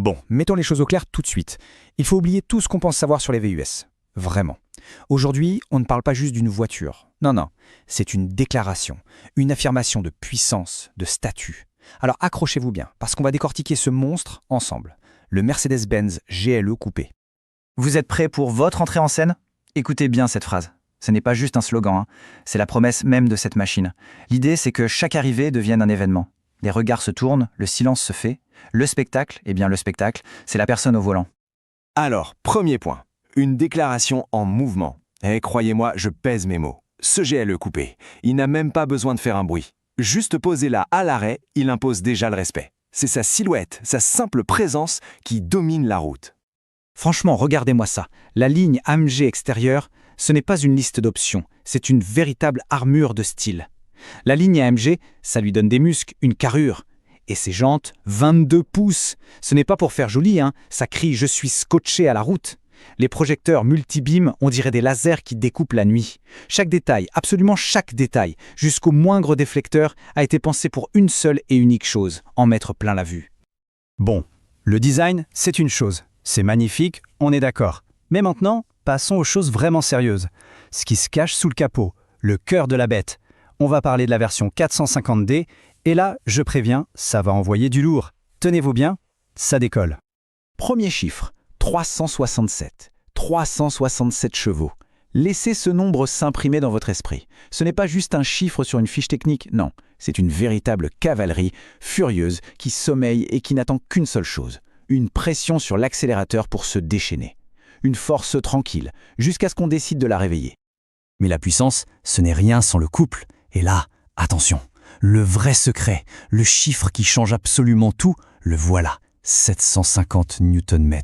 Bon, mettons les choses au clair tout de suite. Il faut oublier tout ce qu'on pense savoir sur les VUS. Vraiment. Aujourd'hui, on ne parle pas juste d'une voiture. Non, non. C'est une déclaration, une affirmation de puissance, de statut. Alors accrochez-vous bien, parce qu'on va décortiquer ce monstre ensemble. Le Mercedes-Benz GLE Coupé. Vous êtes prêts pour votre entrée en scène? Écoutez bien cette phrase. Ce n'est pas juste un slogan, hein. C'est la promesse même de cette machine. L'idée, c'est que chaque arrivée devienne un événement. Les regards se tournent, le silence se fait. Le spectacle, le spectacle, c'est la personne au volant. Alors, premier point, une déclaration en mouvement. Et croyez-moi, je pèse mes mots. Ce GLE Coupé, il n'a même pas besoin de faire un bruit. Juste posé là à l'arrêt, il impose déjà le respect. C'est sa silhouette, sa simple présence qui domine la route. Franchement, regardez-moi ça. La ligne AMG extérieure, ce n'est pas une liste d'options, c'est une véritable armure de style. La ligne AMG, ça lui donne des muscles, une carrure. Et ses jantes, 22 pouces. Ce n'est pas pour faire joli, hein. Ça crie « Je suis scotché à la route ». Les projecteurs multibeam, on dirait des lasers qui découpent la nuit. Chaque détail, absolument chaque détail, jusqu'au moindre déflecteur, a été pensé pour une seule et unique chose, en mettre plein la vue. Bon, le design, c'est une chose. C'est magnifique, on est d'accord. Mais maintenant, passons aux choses vraiment sérieuses. Ce qui se cache sous le capot, le cœur de la bête. On va parler de la version 450D, et là, je préviens, ça va envoyer du lourd. Tenez-vous bien, ça décolle. Premier chiffre, 367. 367 chevaux. Laissez ce nombre s'imprimer dans votre esprit. Ce n'est pas juste un chiffre sur une fiche technique, non. C'est une véritable cavalerie furieuse qui sommeille et qui n'attend qu'une seule chose. Une pression sur l'accélérateur pour se déchaîner. Une force tranquille, jusqu'à ce qu'on décide de la réveiller. Mais la puissance, ce n'est rien sans le couple. Et là, attention, le vrai secret, le chiffre qui change absolument tout, le voilà. 750 Nm.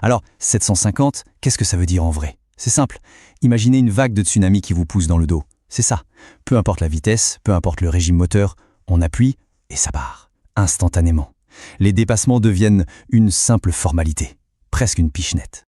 Alors, 750, qu'est-ce que ça veut dire en vrai? C'est simple. Imaginez une vague de tsunami qui vous pousse dans le dos. C'est ça. Peu importe la vitesse, peu importe le régime moteur, on appuie et ça part. Instantanément. Les dépassements deviennent une simple formalité. Presque une pichenette.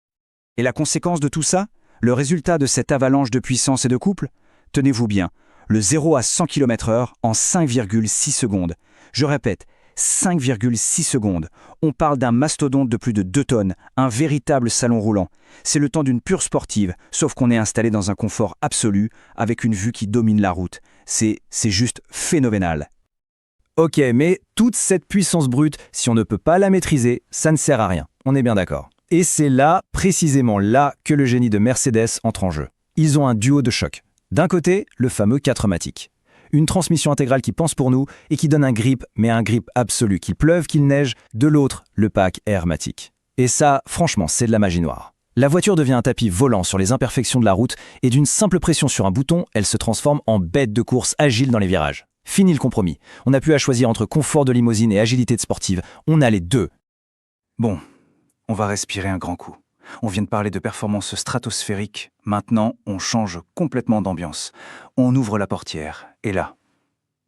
Et la conséquence de tout ça? Le résultat de cette avalanche de puissance et de couple? Tenez-vous bien, le 0 à 100 km/h en 5,6 secondes. Je répète, 5,6 secondes. On parle d'un mastodonte de plus de 2 tonnes, un véritable salon roulant. C'est le temps d'une pure sportive, sauf qu'on est installé dans un confort absolu, avec une vue qui domine la route. C'est juste phénoménal. Ok, mais toute cette puissance brute, si on ne peut pas la maîtriser, ça ne sert à rien. On est bien d'accord. Et c'est là, précisément là, que le génie de Mercedes entre en jeu. Ils ont un duo de choc. D'un côté, le fameux 4MATIC. Une transmission intégrale qui pense pour nous et qui donne un grip, mais un grip absolu, qu'il pleuve, qu'il neige. De l'autre, le pack Airmatic. Et ça, franchement, c'est de la magie noire. La voiture devient un tapis volant sur les imperfections de la route et d'une simple pression sur un bouton, elle se transforme en bête de course agile dans les virages. Fini le compromis. On n'a plus à choisir entre confort de limousine et agilité de sportive. On a les deux. Bon, on va respirer un grand coup. On vient de parler de performance stratosphérique. Maintenant, on change complètement d'ambiance. On ouvre la portière. Et là,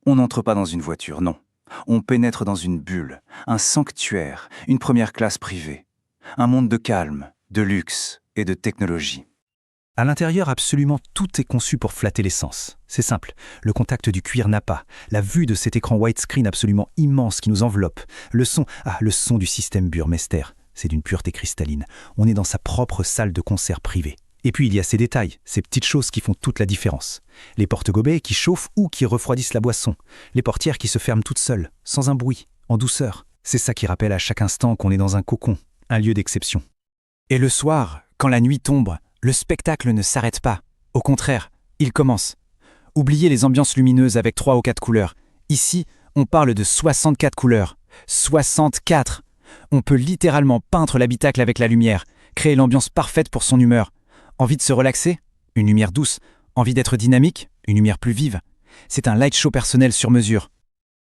on n'entre pas dans une voiture, non. On pénètre dans une bulle, un sanctuaire, une première classe privée. Un monde de calme, de luxe et de technologie. À l'intérieur, absolument tout est conçu pour flatter les sens. C'est simple, le contact du cuir nappa, la vue de cet écran widescreen absolument immense qui nous enveloppe, le son du système Burmester, c'est d'une pureté cristalline. On est dans sa propre salle de concert privée. Et puis il y a ces détails, ces petites choses qui font toute la différence. Les porte-gobets qui chauffent ou qui refroidissent la boisson, les portières qui se ferment toutes seules, sans un bruit, en douceur. C'est ça qui rappelle à chaque instant qu'on est dans un cocon, un lieu d'exception. Et le soir, quand la nuit tombe, le spectacle ne s'arrête pas. Au contraire, il commence. Oubliez les ambiances lumineuses avec 3 ou 4 couleurs. Ici, on parle de 64 couleurs. 64! On peut littéralement peindre l'habitacle avec la lumière, créer l'ambiance parfaite pour son humeur. Envie de se relaxer? Une lumière douce. Envie d'être dynamique? Une lumière plus vive. C'est un light show personnel sur mesure.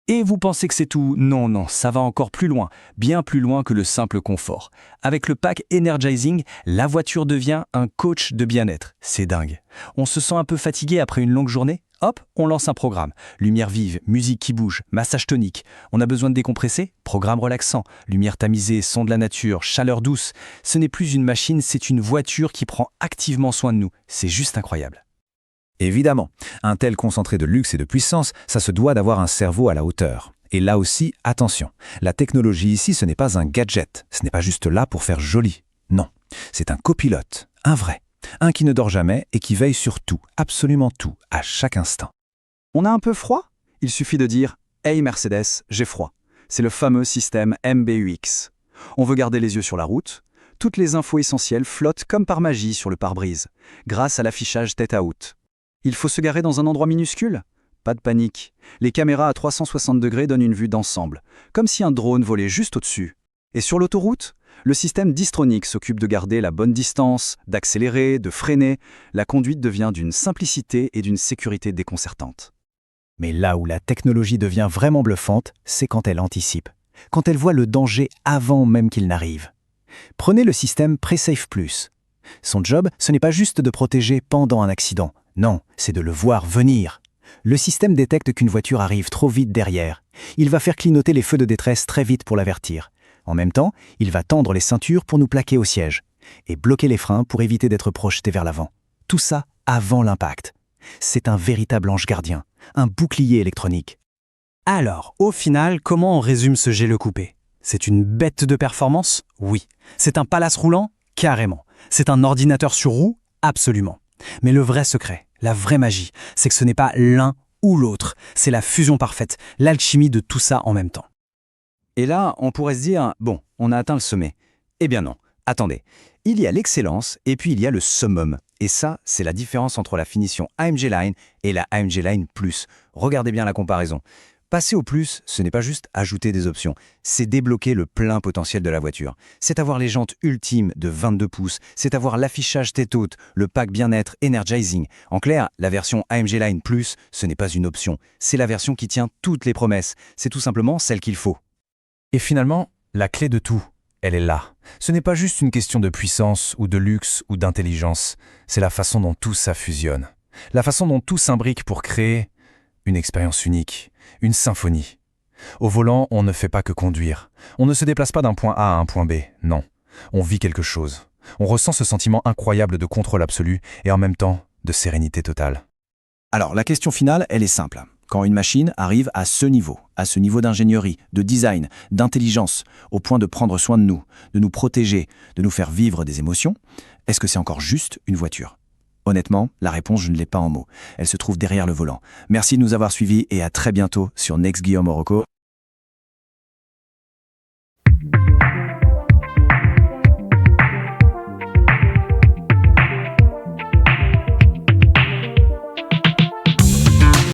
Et vous pensez que c'est tout? Non, non, ça va encore plus loin, bien plus loin que le simple confort. Avec le pack Energizing, la voiture devient un coach de bien-être. C'est dingue. On se sent un peu fatigué après une longue journée? Hop, on lance un programme. Lumière vive, musique qui bouge, massage tonique. On a besoin de décompresser? Programme relaxant. Lumière tamisée, son de la nature, chaleur douce. Ce n'est plus une machine, c'est une voiture qui prend activement soin de nous. C'est juste incroyable. Évidemment, un tel concentré de luxe et de puissance, ça se doit d'avoir un cerveau à la hauteur. Et là aussi, attention, la technologie ici, ce n'est pas un gadget, ce n'est pas juste là pour faire joli. Non, c'est un copilote, un vrai, un qui ne dort jamais et qui veille sur tout, absolument tout, à chaque instant. On a un peu froid? Il suffit de dire « Hey Mercedes, j'ai froid ». C'est le fameux système MBUX. On veut garder les yeux sur la route. Toutes les infos essentielles flottent comme par magie sur le pare-brise, grâce à l'affichage tête à haute. Il faut se garer dans un endroit minuscule? Pas de panique. Les caméras à 360 degrés donnent une vue d'ensemble, comme si un drone volait juste au-dessus. Et sur l'autoroute, le système Distronic s'occupe de garder la bonne distance, d'accélérer, de freiner. La conduite devient d'une simplicité et d'une sécurité déconcertantes. Mais là où la technologie devient vraiment bluffante, c'est quand elle anticipe, quand elle voit le danger avant même qu'il n'arrive. Prenez le système PreSafe Plus. Son job, ce n'est pas juste de protéger pendant un accident, non, c'est de le voir venir. Le système détecte qu'une voiture arrive trop vite derrière. Il va faire clignoter les feux de détresse très vite pour l'avertir. En même temps, il va tendre les ceintures pour nous plaquer au siège et bloquer les freins pour éviter d'être projetés vers l'avant. Tout ça avant l'impact. C'est un véritable ange gardien, un bouclier électronique. Alors, au final, comment on résume ce GLE coupé? C'est une bête de performance? Oui. C'est un palace roulant? Carrément. C'est un ordinateur sur roue? Absolument. Mais le vrai secret, la vraie magie, c'est que ce n'est pas l'un ou l'autre. C'est la fusion parfaite, l'alchimie de tout ça en même temps. Et là, on pourrait se dire, bon, on a atteint le sommet. Eh bien non, attendez. Il y a l'excellence et puis il y a le summum. Et ça, c'est la différence entre la finition AMG Line et la AMG Line Plus. Regardez bien la comparaison. Passer au plus, ce n'est pas juste ajouter des options, c'est débloquer le plein potentiel de la voiture. C'est avoir les jantes ultimes de 22 pouces, c'est avoir l'affichage tête haute, le pack bien-être Energizing. En clair, la version AMG Line Plus, ce n'est pas une option, c'est la version qui tient toutes les promesses. C'est tout simplement celle qu'il faut. Et finalement, la clé de tout, elle est là. Ce n'est pas juste une question de puissance ou de luxe ou d'intelligence, c'est la façon dont tout ça fusionne. La façon dont tout s'imbrique pour créer une expérience unique, une symphonie. Au volant, on ne fait pas que conduire. On ne se déplace pas d'un point A à un point B, non. On vit quelque chose. On ressent ce sentiment incroyable de contrôle absolu et en même temps de sérénité totale. Alors, la question finale, elle est simple. Quand une machine arrive à ce niveau d'ingénierie, de design, d'intelligence, au point de prendre soin de nous protéger, de nous faire vivre des émotions, est-ce que c'est encore juste une voiture ? Honnêtement, la réponse, je ne l'ai pas en mots. Elle se trouve derrière le volant. Merci de nous avoir suivis et à très bientôt sur Next Guillaume Morocco.